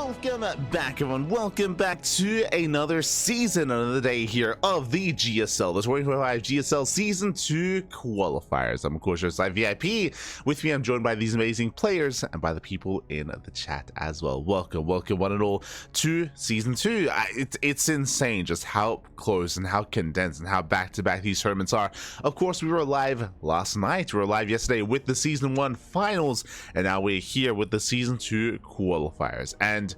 Welcome back, everyone. Welcome back to another season, another day here of the GSL, the 2025 GSL Season 2 Qualifiers. I'm, of course, your side VIP. With me, I'm joined by these amazing players and by the people in the chat as well. Welcome, one and all to Season 2. It's insane just how close and how condensed and how back-to-back these tournaments are. Of course, we were live last night. We were live yesterday with the Season 1 finals, and now we're here with the Season 2 Qualifiers. And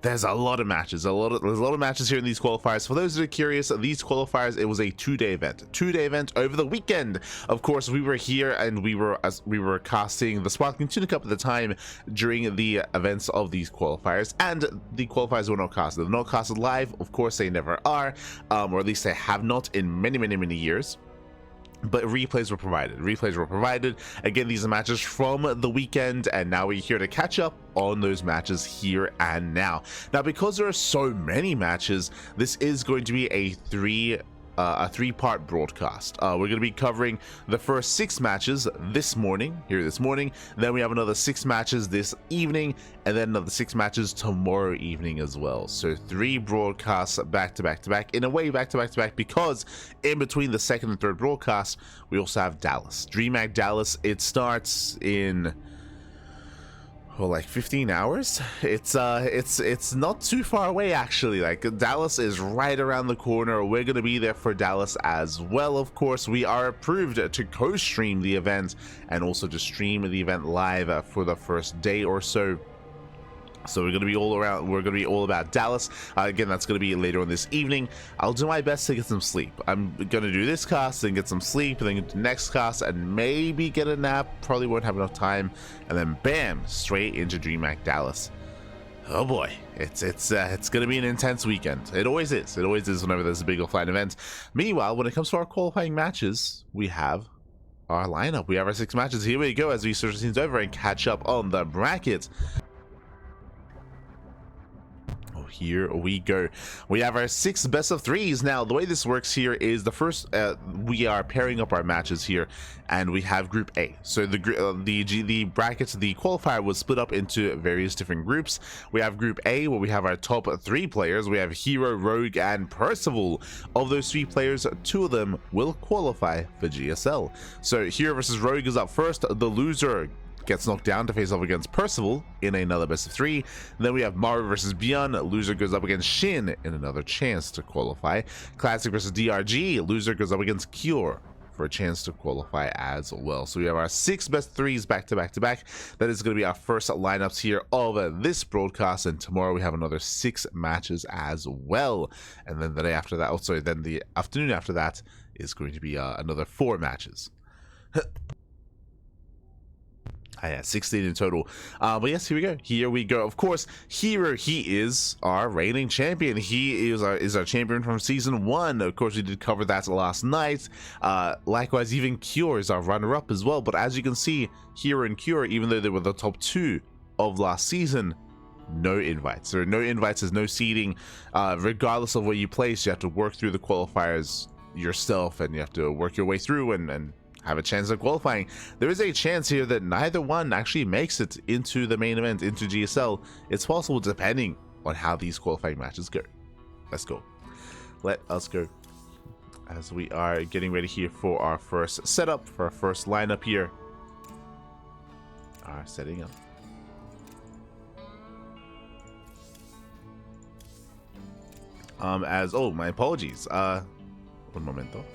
there's a lot of matches. There's a lot of matches here in these qualifiers. For those that are curious, these qualifiers, it was a two-day event over the weekend. Of course, we were here and we were casting the Sparkling Tuna Cup at the time during the events of these qualifiers, and the qualifiers were not casted. They're not casted live. Of course, they never are, or at least they have not in many years. But replays were provided. Again, these are matches from the weekend, and now we're here to catch up on those matches here and now. Now, because there are so many matches, this is going to be a three-part broadcast. We're going to be covering the first 6 matches this morning. Then we have another 6 matches this evening, and then another 6 matches tomorrow evening as well. So 3 broadcasts back to back, in a way back to back, because in between the second and third broadcast, we also have Dallas, DreamHack Dallas. It starts in like 15 hours. It's not too far away, actually. Like, Dallas is right around the corner. We're gonna be there for Dallas as well. Of course, we are approved to co-stream the event and also to stream the event live for the first day or so. So we're going to be all around. We're going to be all about Dallas. Again, that's going to be later on this evening. I'll do my best to get some sleep. I'm going to do this cast, then get some sleep, and then get the next cast, and maybe get a nap. Probably won't have enough time, and then bam, straight into DreamHack Dallas. Oh boy, it's going to be an intense weekend. It always is. It always is whenever there's a big offline event. Meanwhile, when it comes to our qualifying matches, we have our lineup. We have our 6 matches. Here we go as we switch scenes over and catch up on the bracket. Here we go. We have our 6 best of 3s. Now, the way this works here is the first we are pairing up our matches here, and we have Group A. So the brackets, the qualifier was split up into various different groups. We have Group A, where we have our top 3 players. We have herO, Rogue, and Percival. Of those 3 players, 2 of them will qualify for GSL. So herO versus Rogue is up first. The loser gets knocked down to face off against Percival in another best of 3. Then we have Maru versus Beyond. Loser goes up against Shin in another chance to qualify. Classic versus DRG. Loser goes up against Cure for a chance to qualify as well. So we have our 6 best 3s back to back. That is going to be our first lineups here of this broadcast, and tomorrow we have another 6 matches as well. And then the day after that, then the afternoon after that is going to be another 4 matches. Yeah, 16 in total. But yes, here we go. Of course, herO, he is our reigning champion. He is our champion from Season 1. Of course, we did cover that last night. Likewise, even Cure is our runner-up as well. But as you can see, herO and Cure, even though they were the top 2 of last season, no invites. There are no invites, there's no seeding. Regardless of where you place, you have to work through the qualifiers yourself, and you have to work your way through and have a chance of qualifying. There is a chance here that neither one actually makes it into the main event, into GSL. It's possible depending on how these qualifying matches go. Let's go. Let us go. As we are getting ready here for our first setup, for our first lineup here. Setting up. My apologies. Un momento.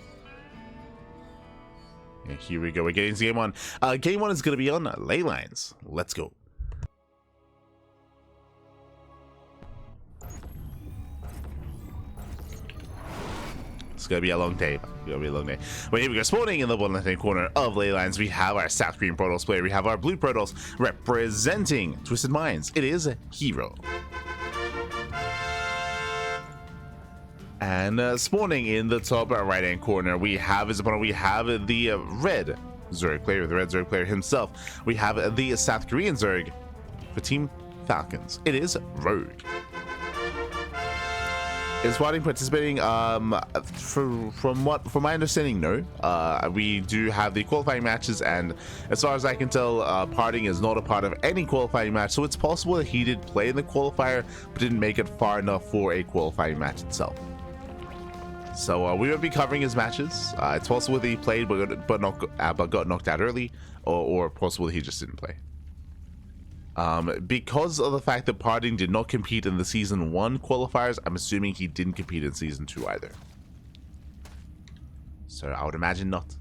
And here we go. We're getting to game 1. Game 1 is going to be on ley lines. Let's go. It's going to be a long day. But here we go. Spawning in the bottom left-hand corner of ley lines, we have our South Green Protoss player. We have our Blue Protoss representing Twisted Minds. It is herO. And spawning in the top right-hand corner, we have his opponent. We have the red Zerg player, the red Zerg player himself. We have the South Korean Zerg for Team Falcons. It is Rogue. Is Parting participating? From my understanding, no. We do have the qualifying matches, and as far as I can tell, Parting is not a part of any qualifying match. So it's possible that he did play in the qualifier, but didn't make it far enough for a qualifying match itself. So we won't be covering his matches. It's possible that he played, but got knocked out early, or possible that he just didn't play. Because of the fact that Parting did not compete in the Season 1 qualifiers, I'm assuming he didn't compete in Season 2 either. So I would imagine not.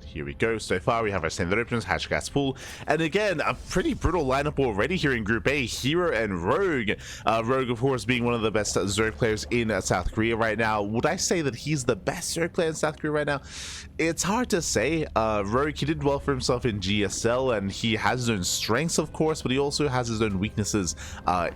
Here we go. So far, we have our standard openers, Hatchcast pool, and again, a pretty brutal lineup already here in Group A. herO and Rogue. Rogue, of course, being one of the best Zerg players in South Korea right now. Would I say that he's the best Zerg player in South Korea right now? It's hard to say. Rogue, he did well for himself in GSL, and he has his own strengths, of course, but he also has his own weaknesses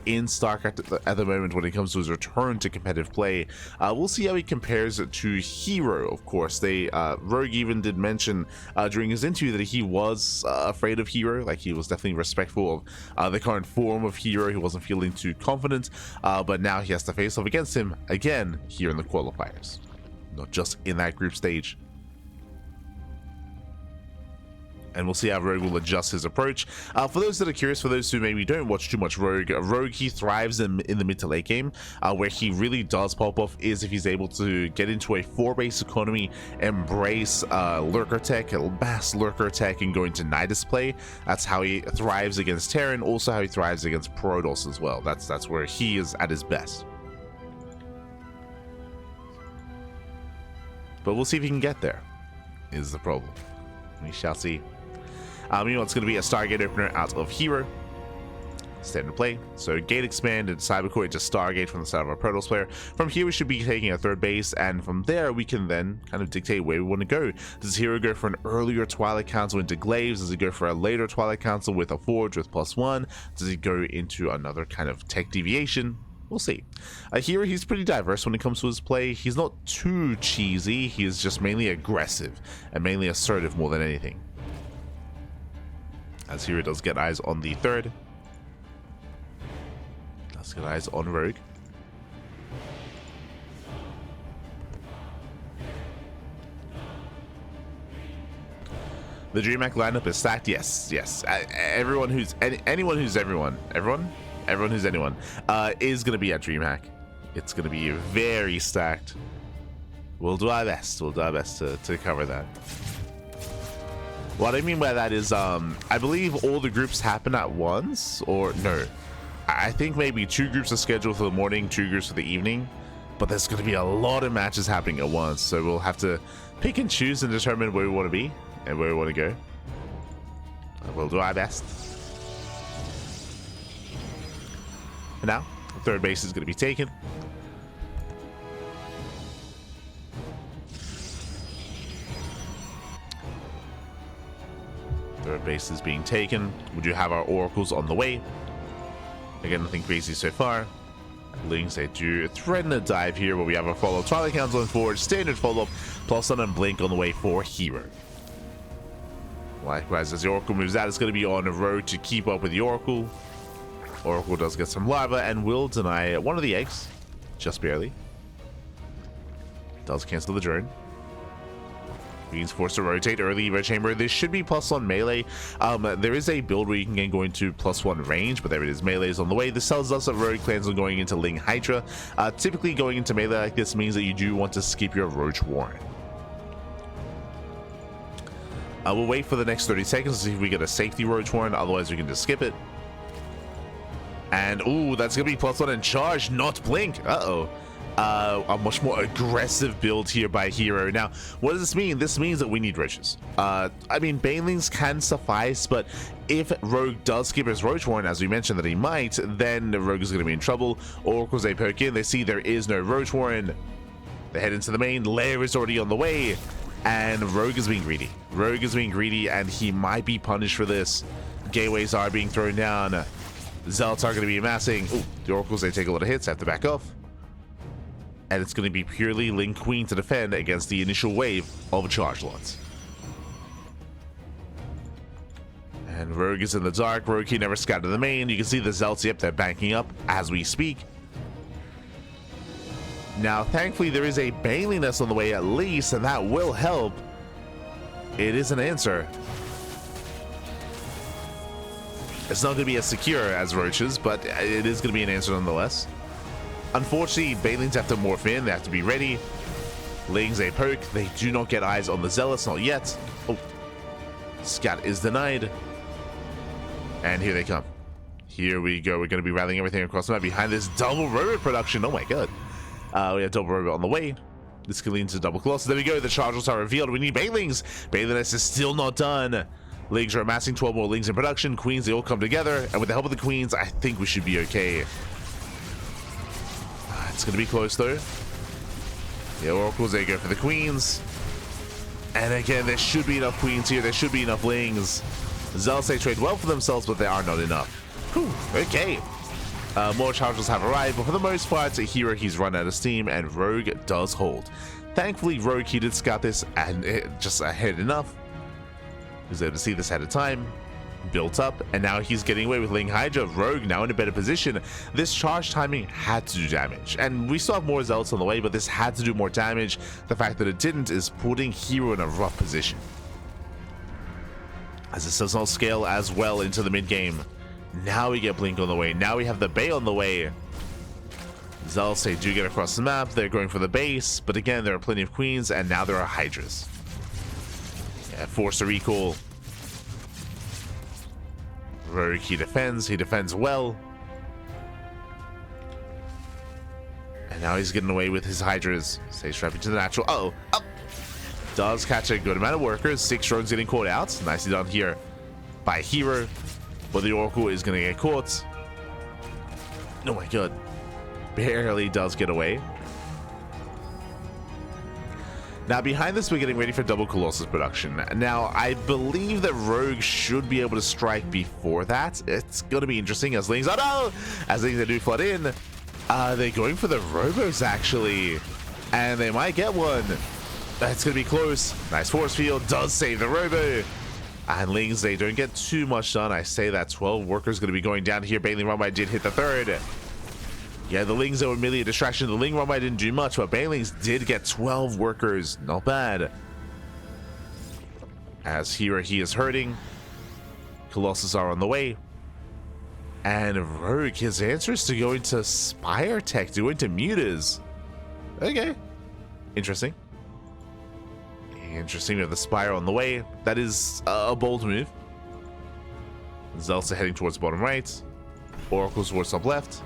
in StarCraft at the moment when it comes to his return to competitive play. We'll see how he compares to herO, of course. Rogue even did mention during his interview that he was afraid of herO, like he was definitely respectful of the current form of herO. He wasn't feeling too confident, but now he has to face off against him again here in the qualifiers, not just in that group stage. And we'll see how Rogue will adjust his approach. For those that are curious, for those who maybe don't watch too much Rogue, he thrives in the mid to late game. Where he really does pop off is if he's able to get into a 4-base economy, embrace lurker tech, mass lurker tech, and go into Nidus play. That's how he thrives against Terran, also how he thrives against Protoss as well. That's where he is at his best. But we'll see if he can get there, is the problem. We shall see. You know, it's going to be a Stargate opener out of herO. Standard play. So Gate Expand and Cybercore into Stargate from the side of our Protoss player. From here, we should be taking a 3rd base, and from there, we can then kind of dictate where we want to go. Does herO go for an earlier Twilight Council into Glaives? Does he go for a later Twilight Council with a Forge with +1? Does he go into another kind of tech deviation? We'll see. herO, he's pretty diverse when it comes to his play. He's not too cheesy. He's just mainly aggressive and mainly assertive more than anything. As herO does get eyes on the 3rd. Does get eyes on Rogue. The DreamHack lineup is stacked. Yes. Everyone who's anyone who's everyone who's anyone is going to be at DreamHack. It's going to be very stacked. We'll do our best. To cover that. What I mean by that is, I believe all the groups happen at once, or no. I think maybe 2 groups are scheduled for the morning, 2 groups for the evening, but there's going to be a lot of matches happening at once, so we'll have to pick and choose and determine where we want to be and where we want to go. We'll do our best. And now, the 3rd base is going to be taken. Third base is being taken. We do have our oracles on the way. Again, nothing crazy so far. Links, they do threaten a dive here, where we have a follow Twilight Council and Forge, standard follow-up, +1 and Blink on the way for herO. Likewise, as the Oracle moves out, it's going to be on a road to keep up with the Oracle. Oracle does get some lava and will deny one of the eggs, just barely. Does cancel the drone. Being forced to rotate early Red Chamber. This should be +1 melee. There is a build where you can go into +1 range, but there it is. Melee is on the way. This tells us that Rogue plans on going into Ling Hydra. Typically, going into melee like this means that you do want to skip your Roach Warren. We'll wait for the next 30 seconds to see if we get a safety Roach Warren. Otherwise, we can just skip it. And, ooh, that's going to be +1 and charge, not Blink. Uh-oh. A much more aggressive build here by herO. Now, what does this mean? This means that we need roaches. I mean, banelings can suffice, but if Rogue does skip his Roach Warren, as we mentioned that he might, then the Rogue is going to be in trouble. Oracles, they poke in, they see there is no Roach Warren. They head into the main. Lair is already on the way, and Rogue is being greedy. Rogue is being greedy, and he might be punished for this. Gateways are being thrown down. Zealots are going to be amassing. Ooh, the Oracles, they take a lot of hits, have to back off. And it's going to be purely Ling Queen to defend against the initial wave of charge lots. And Rogue is in the dark. Rogue, he never scouted the main. You can see the Zelts, yep, they're banking up as we speak. Now, thankfully, there is a Baneliness on the way at least, and that will help. It is an answer. It's not going to be as secure as Roach's, but it is going to be an answer nonetheless. Unfortunately, Banelings have to morph in. They have to be ready. Lings a poke. They do not get eyes on the Zealots, not yet. Oh, Scout is denied. And here they come. Here we go. We're going to be rallying everything across the map behind this double robot production. Oh my god. We have double robot on the way. This can lead to double Colossus. There we go. The charges are revealed. We need Banelings. Baneliness is still not done. Lings are amassing 12 more Lings in production. Queens, they all come together. And with the help of the Queens, I think we should be okay. It's going to be close though. The Oracles, they go for the Queens. And again, there should be enough Queens here. There should be enough Lings. Zealots, they trade well for themselves, but they are not enough. Whew, okay. More charges have arrived, but for the most part, herO, he's run out of steam, and Rogue does hold. Thankfully, Rogue, he did scout this, and it just ahead enough. He was able to see this ahead of time, built up, and now he's getting away with Ling Hydra. Rogue now in a better position. This charge timing had to do damage, and we still have more Zealots on the way, but this had to do more damage. The fact that it didn't is putting herO in a rough position, as this does not scale as well into the mid game. Now we get Blink on the way. Now we have the Bay on the way. Zealots, they do get across the map. They're going for the base, but again, there are plenty of Queens, and now there are Hydras. Yeah, force a recall. Rogue, he defends well. And now he's getting away with his Hydras. Stays trapped into the natural. Uh-oh, up. Does catch a good amount of workers. 6 drones getting caught out. Nicely done here by herO. But the Oracle is going to get caught. Oh my god. Barely does get away. Now behind this, we're getting ready for double Colossus production. Now, I believe that Rogue should be able to strike before that. It's going to be interesting as Lings... Oh no! As Lings, they do flood in. They're going for the Robos, actually. And they might get one. That's going to be close. Nice force field. Does save the Robo. And Lings, they don't get too much done. I say that 12 workers going to be going down here. Baneling Runway did hit the 3rd. Yeah, the Lings were merely a distraction. The Ling Runway didn't do much, but Banelings did get 12 workers. Not bad. As herO, he is hurting. Colossus are on the way. And Rogue, his answer is to go into Spire Tech, to go into Mutas. Okay. Interesting. Interesting, we have the Spire on the way. That is a bold move. Zelsa heading towards bottom right. Oracles towards top left.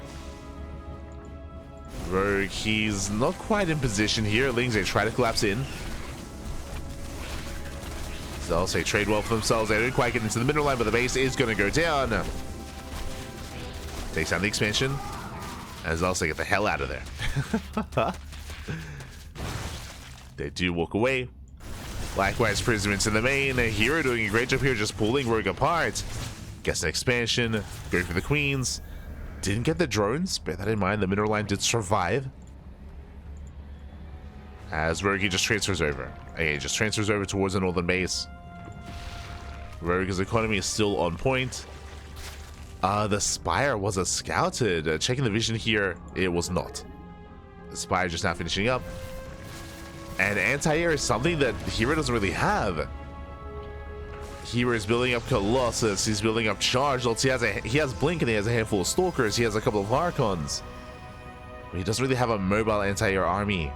Rogue, he's not quite in position here. Lings, they try to collapse in. Zelsa trade well for themselves. They don't quite get into the middle line, but the base is going to go down. Takes down the expansion. And Zelsa get the hell out of there. They do walk away. Likewise, Prism into the main. herO doing a great job here, just pulling Rogue apart. Gets an expansion. Going for the Queens. Didn't get the drones. Bear that in mind. The middle line did survive. As Rogue, he just transfers over. Okay, just transfers over towards the northern base. Rogue's economy is still on point. The Spire was a scouted. Checking the vision here, it was not. The Spire just now finishing up. And anti-air is something that herO doesn't really have. herO is building up Colossus. He's building up Charge. He has Blink and he has a handful of Stalkers. He has a couple of Archons. But he doesn't really have a mobile anti-air army.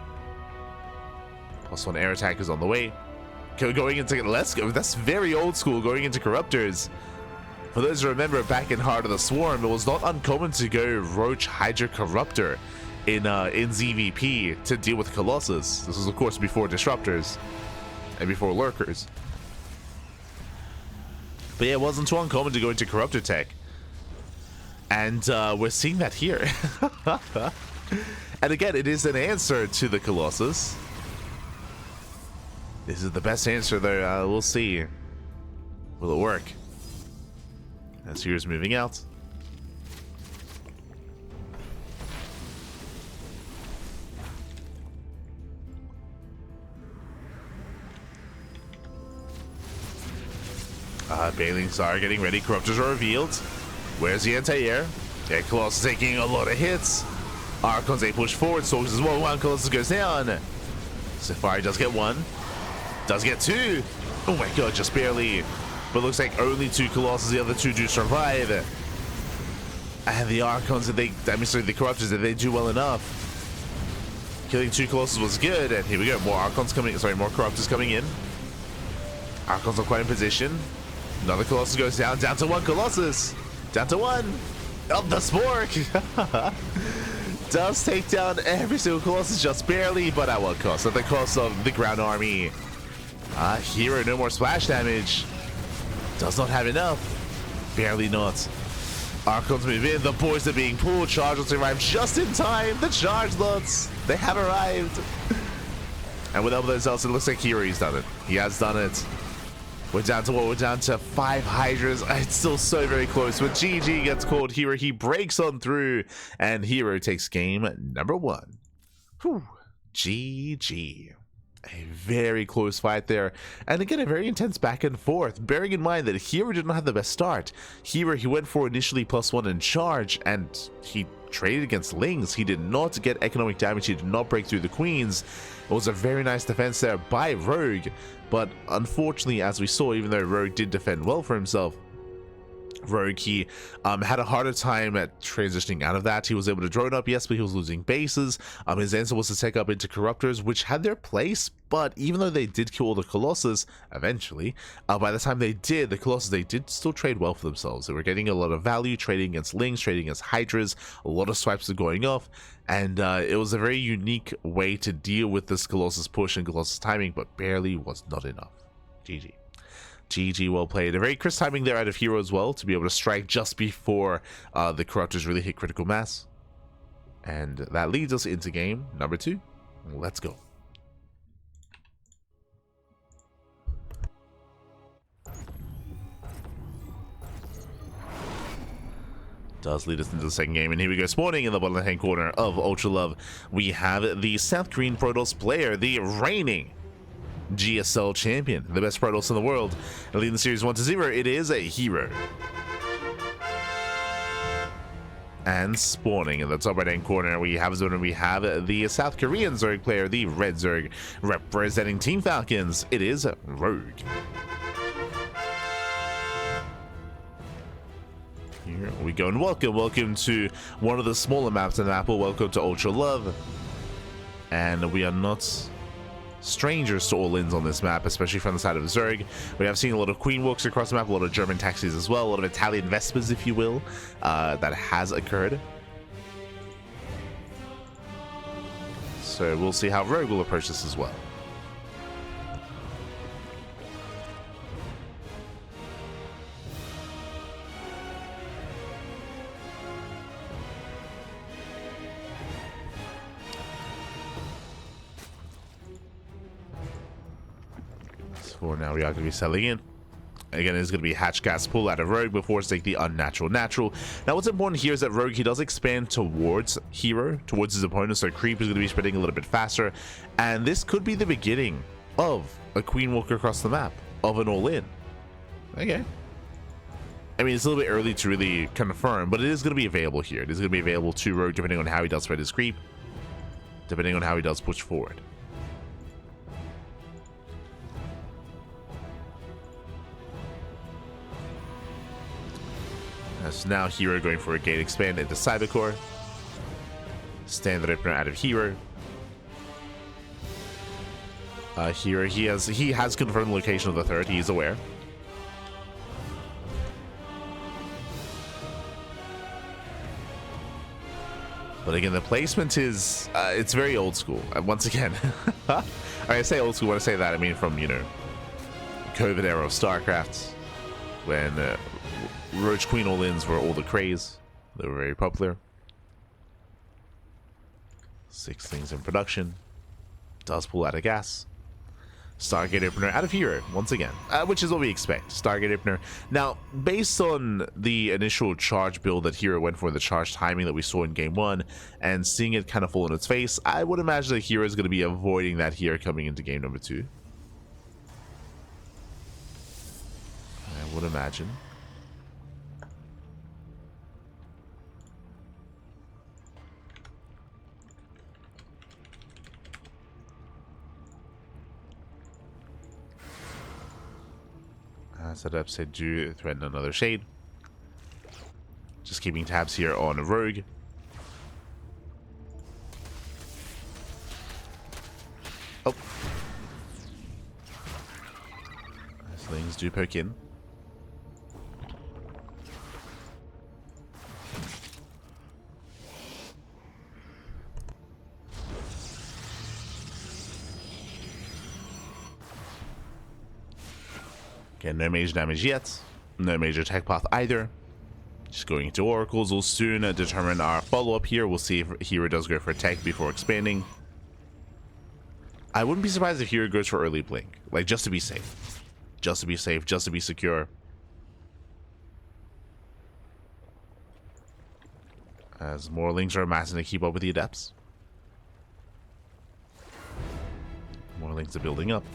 +1 air attack is on the way. Going into... Let's go. That's very old school. Going into Corruptors. For those who remember, back in Heart of the Swarm, it was not uncommon to go Roach Hydra Corruptor in ZVP to deal with Colossus. This was, of course, before Disruptors and before Lurkers. But yeah, it wasn't too uncommon to go into Corruptor tech. And we're seeing that here. And again, it is an answer to the Colossus. This is the best answer, though. We'll see. Will it work? As here's moving out. Banelings are getting ready. Corruptors are revealed. Where's the anti-air? Yeah, Colossus taking a lot of hits. Archons, they push forward. Soldiers as well. One Colossus goes down. Safari does get one. Does get two. Oh my god, just barely. But looks like only 2 Colossus. The other 2 do survive. And the Archons, the Corruptors, they do well enough. Killing 2 Colossus was good. And here we go. More Archons coming. Sorry, more Corruptors coming in. Archons are quite in position. Another Colossus goes down. Down to 1 Colossus. Down to 1. Oh, the Spork does take down every single Colossus, just barely, but at what cost? At the cost of the ground army. herO, no more splash damage. Does not have enough. Barely not. Archons move in. The boys are being pulled. Charge lots arrive just in time. The charge lots, they have arrived. And with all those else, it looks like herO's done it. He has done it. We're down to what? We're down to 5 Hydras. It's still so very close. But GG gets called herO. He breaks on through, and herO takes game number 1. Whew. GG. A very close fight there. And again, a very intense back and forth. Bearing in mind that herO did not have the best start. herO, he went for initially +1 in charge, and he traded against Lings. He did not get economic damage. He did not break through the Queens. It was a very nice defense there by Rogue. But unfortunately, as we saw, even though Rogue did defend well for himself, Rogue, he had a harder time at transitioning out of that. He was able to drone up, yes, but he was losing bases. His answer was to take up into Corruptors, which had their place, but even though they did kill the Colossus eventually, by the time they did, the Colossus, they did still trade well for themselves. They were getting a lot of value, trading against Lings, trading against Hydras, a lot of swipes were going off, and it was a very unique way to deal with this Colossus push and Colossus timing, but barely was not enough. GG. GG, well played. A very crisp timing there out of herO as well, to be able to strike just before the Corruptors really hit critical mass. And that leads us into game number 2. Let's go. Does lead us into the second game, and here we go. Spawning in the bottom hand corner of Ultra Love, we have the South Korean Protoss player, the reigning GSL champion, the best Protoss in the world. And leading the series 1-0, it is a herO. And spawning in the top right hand corner, we have the South Korean Zerg player, the Red Zerg, representing Team Falcons. It is Rogue. Here we go, and welcome to one of the smaller maps in the map. Welcome to Ultra Love, and we are not strangers to all-ins on this map, especially from the side of Zerg. We have seen a lot of Queen Walks across the map, a lot of German taxis as well, a lot of Italian Vespers, if you will, that has occurred. So we'll see how Rogue will approach this as well. For now, we are going to be selling in. Again, it's going to be hatch gas pull out of Rogue before take the unnatural natural. Now, what's important here is that Rogue, he does expand towards herO, towards his opponent, so creep is going to be spreading a little bit faster, and this could be the beginning of a Queen Walker across the map, of an all-in. Okay. I mean, it's a little bit early to really confirm, but it is going to be available here. It is going to be available to Rogue depending on how he does spread his creep, depending on how he does push forward. So now herO going for a gate expand into Cybercore. Standard opener out of herO. herO, he has confirmed the location of the third. He is aware. But again, the placement is it's very old school. Once again, I say old school when I say that, I mean from, you know, COVID era of StarCraft, when Roach Queen all-ins were all the craze. They were very popular. 6 things in production. Does pull out of gas. Stargate opener out of herO once again, which is what we expect. Stargate opener. Now, based on the initial charge build that herO went for, the charge timing that we saw in game 1, and seeing it kind of fall on its face, I would imagine that herO is going to be avoiding that here coming into game number 2. I would imagine. Setup said do threaten another shade. Just keeping tabs here on a rogue. Oh. Things do poke in. Okay, no major damage yet. No major tech path either. Just going into oracles. We'll soon determine our follow-up here. We'll see if herO does go for tech before expanding. I wouldn't be surprised if herO goes for early blink. Like, just to be safe. Just to be safe. Just to be secure. As more links are amassing to keep up with the adepts. More links are building up.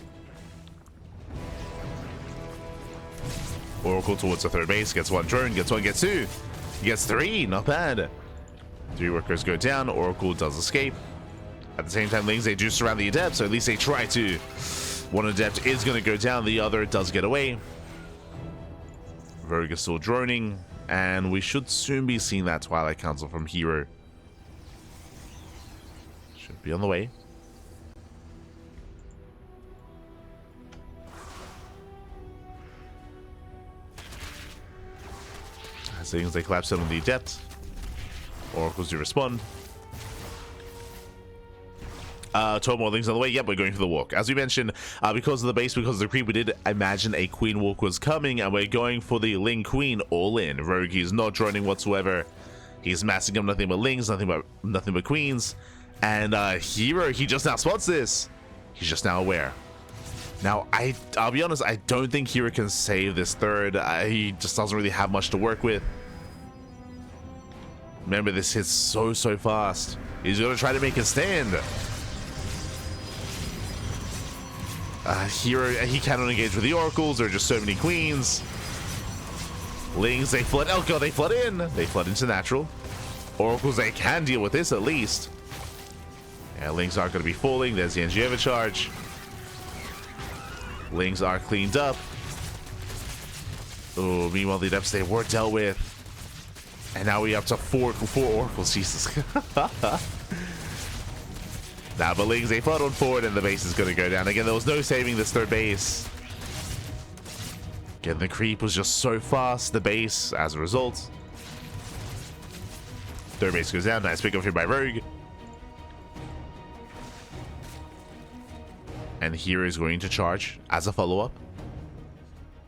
Oracle towards the third base, gets one drone, gets one, gets two, gets three, not bad. 3 workers go down, Oracle does escape. At the same time, Lings, they do surround the adept, so at least they try to. One adept is going to go down, the other does get away. Rogue is still droning, and we should soon be seeing that Twilight Council from herO. Should be on the way. As things they collapse in on the adept. Oracles do respond. 12 more things on the way. Yep, we're going for the walk. As we mentioned, because of the base, because of the creep, we did imagine a queen walk was coming, and we're going for the Ling Queen all in. Rogue is not droning whatsoever. He's massing up nothing but Lings, nothing but queens. And herO, he just now spots this. He's just now aware. Now, I'll be honest, I don't think herO can save this third. He just doesn't really have much to work with. Remember, this hits so fast. He's going to try to make a stand. herO, he cannot engage with the oracles. There are just so many queens. Lings, they flood. Oh god, they flood in. They flood into natural. Oracles, they can deal with this at least. Yeah, Lings aren't going to be falling. There's the NG overcharge. Lings are cleaned up. Oh, meanwhile, the adepts, they were dealt with. And now we up to four oracles. Jesus. Nah, but Lings, they flood on forward, and the base is going to go down. Again, there was no saving this third base. Again, the creep was just so fast. The base, as a result. Third base goes down. Nice pick up here by Rogue. And herO is going to charge as a follow-up.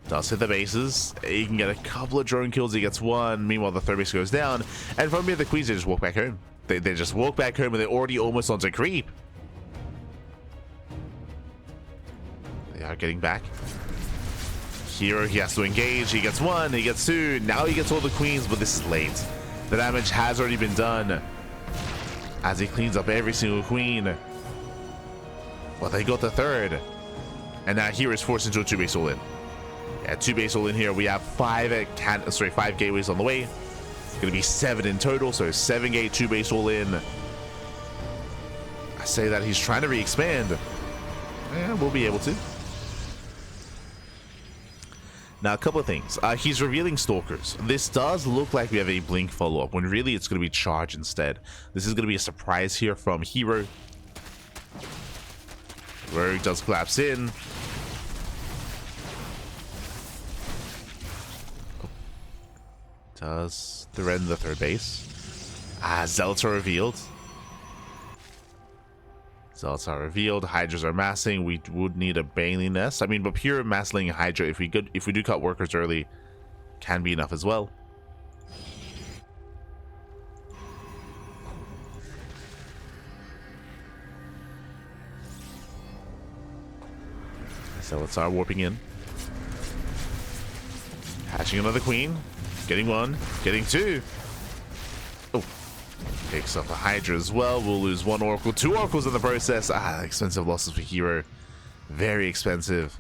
Does hit the bases. He can get a couple of drone kills. He gets one. Meanwhile, the third base goes down. And from here, the queens, they just walk back home. They just walk back home, and they're already almost onto creep. They are getting back. herO, he has to engage. He gets one. He gets two. Now he gets all the queens, but this is late. The damage has already been done. As he cleans up every single queen. Well, they got the third. And now herO is forced into a 2-base all-in. Yeah, 2-base all-in here. We have 5 gateways on the way. Going to be 7 in total, so 7-gate, 2-base all-in. I say that he's trying to re-expand. Yeah, we'll be able to. Now, a couple of things. He's revealing Stalkers. This does look like we have a Blink follow-up, when really it's going to be Charge instead. This is going to be a surprise here from herO. Rogue does collapse in. Does threaten the third base. Zealots are revealed. Zealots are revealed. Hydras are massing. We would need a Bailey nest. I mean, but pure massing Hydra, if we do cut workers early, can be enough as well. Zealots are warping in. Hatching another queen. Getting one. Getting two. Oh. Takes up a Hydra as well. We'll lose 1 Oracle. 2 Oracles in the process. Expensive losses for herO. Very expensive.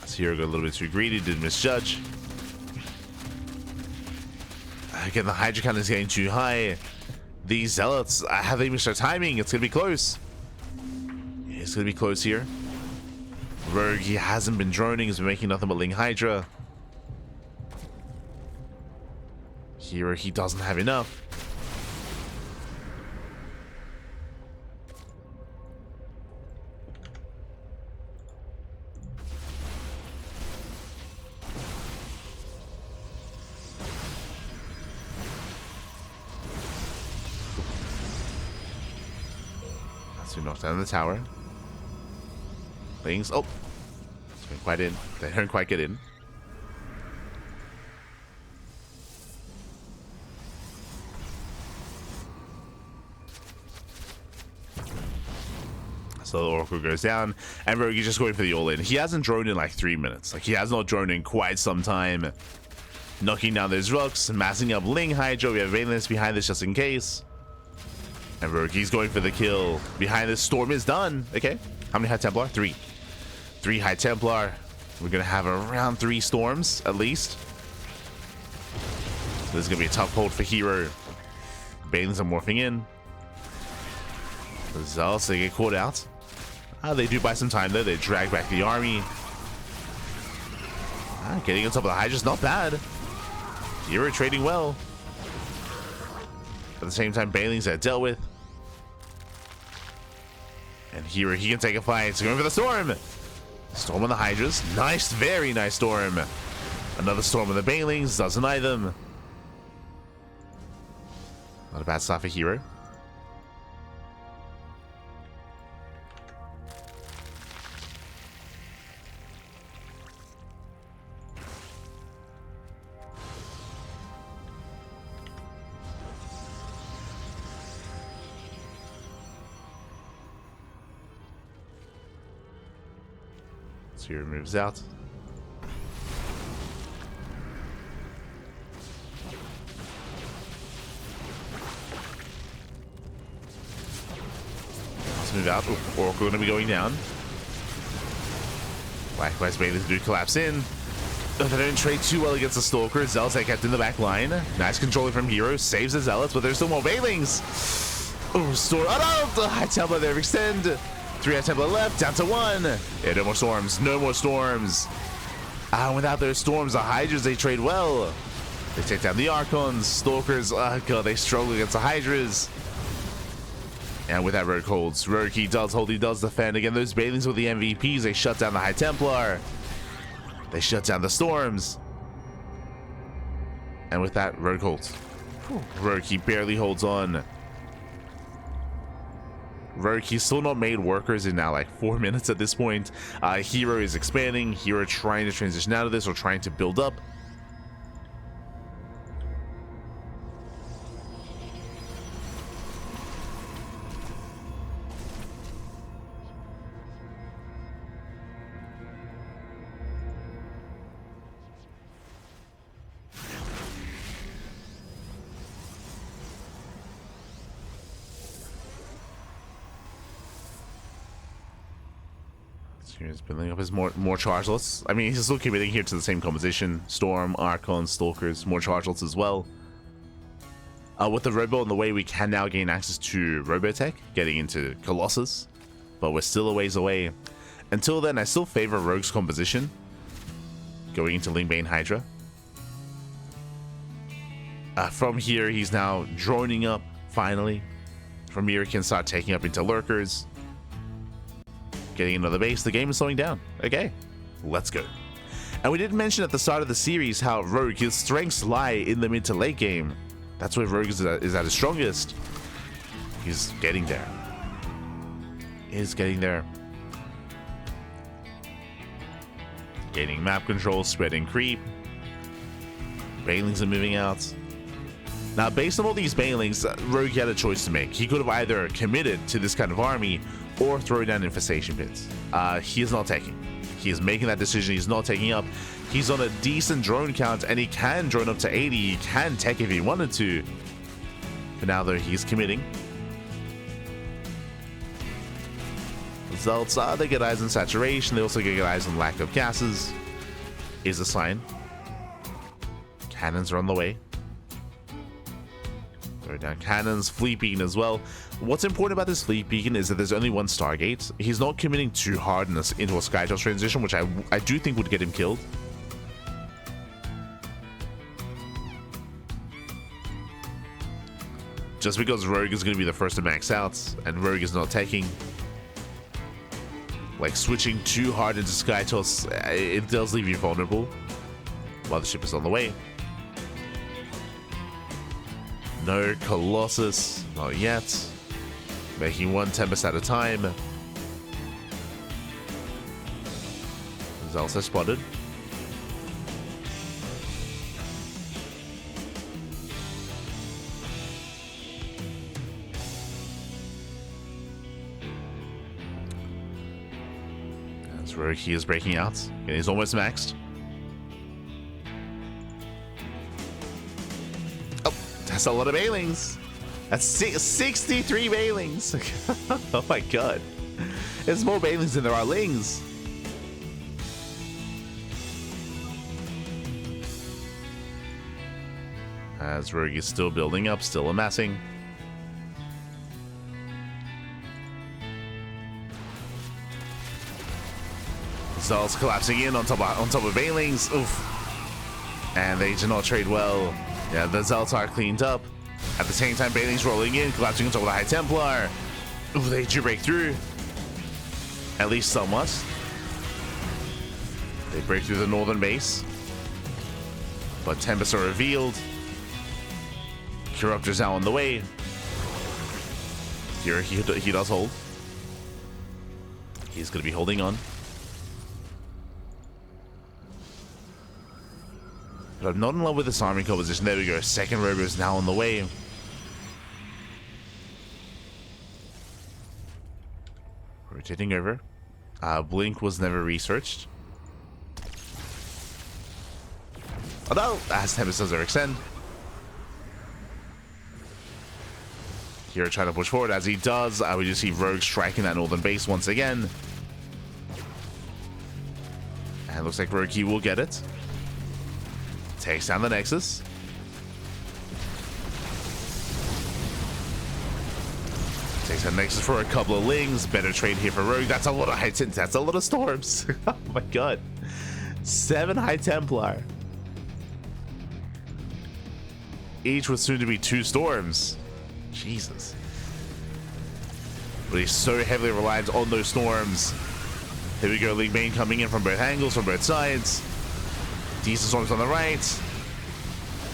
So here got a little bit too greedy, did misjudge. Again, the Hydra count is getting too high. These Zealots, have they missed their timing? It's gonna be close. It's gonna be close here. roRo, he hasn't been droning, he's been making nothing but Ling Hydra. herO, he doesn't have enough. So knocked down the tower. Things. Oh, it's been quite in. They don't quite get in. So the Oracle goes down, and roRo is just going for the all-in. He hasn't droned in like 3 minutes. Like, he has not droned in quite some time. Knocking down those rocks, massing up Ling Hydra. We have Valenus behind this just in case. And roRo, he's going for the kill. Behind this, Storm is done. Okay. How many High Templar? 3. 3 High Templar. We're going to have around 3 Storms, at least. So this is going to be a tough hold for herO. Balins are morphing in. The Zealots, they get caught out. They do buy some time, though. They drag back the army. Getting on top of the Hydra's not bad. herO trading well. At the same time, Balins are dealt with. And herO, he can take a fight. So going for the Storm. Storm on the Hydras. Nice, very nice Storm. Another Storm on the Balins. Doesn't eye them. Not a bad start for herO. herO moves out. Let's move out. Ooh, Oracle going to be going down. Likewise, Balins do collapse in. They don't trade too well against the Stalker. Zealots are kept in the back line. Nice controlling from herO. Saves the Zealots, but there's still more Balins. Oh, Storm. Oh no! The High Templar there extend. 3 High Templar left, down to 1. Yeah, no more Storms. No more Storms. Without those Storms, the Hydras, they trade well. They take down the Archons. Stalkers, God, they struggle against the Hydras. And with that, roRo holds. roRo, he does hold, he does defend. Again, those Balins with the MVPs, they shut down the High Templar. They shut down the Storms. And with that, roRo holds. roRo, he barely holds on. roRo, he's still not made workers in now like 4 minutes at this point. herO is expanding. herO trying to transition out of this or trying to build up. He's building up his more chargelets. I mean, he's still committing here to the same composition. Storm, Archon, Stalkers, more chargelets as well. With the Robo on the way, we can now gain access to Robotech, getting into Colossus. But we're still a ways away. Until then, I still favor Rogue's composition. Going into Lingbane Hydra. From here, he's now droning up, finally. From here, he can start taking up into Lurkers. Getting into the base, the game is slowing down. Okay, let's go. And we did mention at the start of the series how Rogue, his strengths lie in the mid to late game. That's where Rogue is at his strongest. He's getting there. He's getting there. Gaining map control, spreading creep. Balings are moving out. Now, based on all these Balings, Rogue had a choice to make. He could have either committed to this kind of army or throw down infestation pits. He is not taking. He is making that decision. He's not taking up. He's on a decent drone count, and he can drone up to 80. He can tech if he wanted to. But now, though, he's committing. Results are they get eyes on saturation. They also get eyes on lack of gases. Is a sign. Cannons are on the way. Throw down cannons, fleet beacon as well. What's important about this fleet beacon is that there's only one Stargate. He's not committing too hard into a Skytoss transition, which I do think would get him killed. Just because Rogue is going to be the first to max out, and Rogue is not taking, like, switching too hard into Skytoss, it does leave you vulnerable while the ship is on the way. No Colossus, not yet. Making one Tempest at a time. Zelsa spotted. As Rogue is breaking out, and he's almost maxed. That's a lot of Bailings. That's 63 Bailings. Oh my god. There's more Bailings than there are Lings. As Rogue is still building up, still amassing. Zal's collapsing in on top of Bailings. Oof. And they do not trade well. Yeah, the Zelts are cleaned up. At the same time, Bailing's rolling in, collapsing on top of the High Templar. Ooh, they do break through. At least somewhat. They break through the northern base. But Tempests are revealed. Corruptor's now on the way. Here, he does hold. He's going to be holding on. But I'm not in love with this army composition. There we go. Second rover is now on the way. Rotating over. Blink was never researched. Oh no! As Tempest does extend. Here trying to push forward. As he does, we just see Rogue striking that northern base once again. And it looks like Rogue will get it. Takes down the Nexus. Takes down Nexus for a couple of Lings. Better trade here for Rogue. That's a lot of that's a lot of Storms. Oh my god. 7 High Templar. Each was soon to be 2 Storms. Jesus. But he's so heavily reliant on those Storms. Here we go. League main coming in from both angles, from both sides. Decent Storms on the right.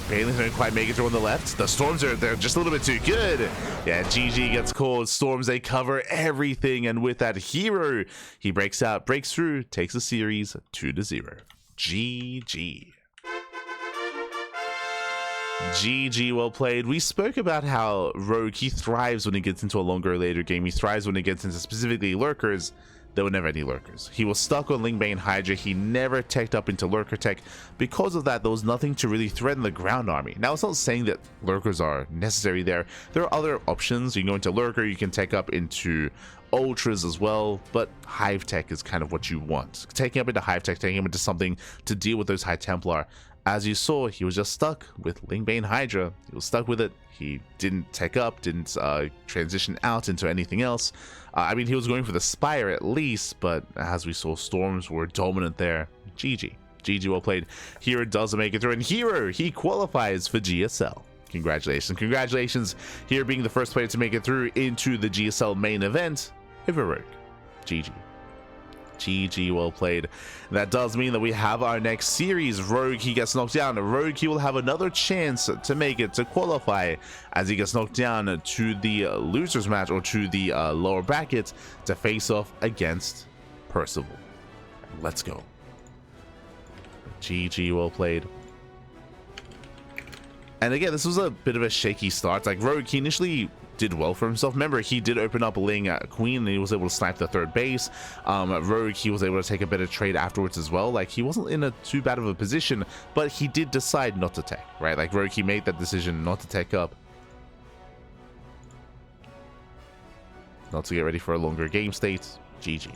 Bailings don't quite make it through on the left. The Storms they're just a little bit too good. Yeah, GG gets called. Storms, they cover everything. And with that herO, he breaks out, breaks through, takes the series 2-0. GG. GG, well played. We spoke about how Rogue, he thrives when he gets into a longer or later game. He thrives when he gets into specifically lurkers. There were never any lurkers. He was stuck on Lingbane Hydra. He never teched up into lurker tech. Because of that, there was nothing to really threaten the ground army. Now, it's not saying that lurkers are necessary there. There are other options. You can go into lurker, you can tech up into ultras as well, but hive tech is kind of what you want. Taking up into hive tech, taking him into something to deal with those High Templar. As you saw, he was just stuck with Lingbane Hydra. He was stuck with it. He didn't tech up, didn't transition out into anything else. I mean, he was going for the Spire at least, but as we saw, Storms were dominant there. GG. GG, well played. herO does make it through, and herO, he qualifies for GSL. Congratulations. Congratulations, herO being the first player to make it through into the GSL main event over Rogue. GG. GG, well played. That does mean that we have our next series. Rogue, he gets knocked down. Rogue, he will have another chance to make it, to qualify, as he gets knocked down to the losers match, or to the lower bracket, to face off against Percival. Let's go. GG, well played. And again, this was a bit of a shaky start. Like, Rogue, he initially did well for himself. Remember, he did open up Ling Queen, and he was able to snipe the third base. Rogue, he was able to take a better trade afterwards as well. Like, he wasn't in a too bad of a position, but he did decide not to tech, right? Like, Rogue, he made that decision not to tech up, not to get ready for a longer game state. GG.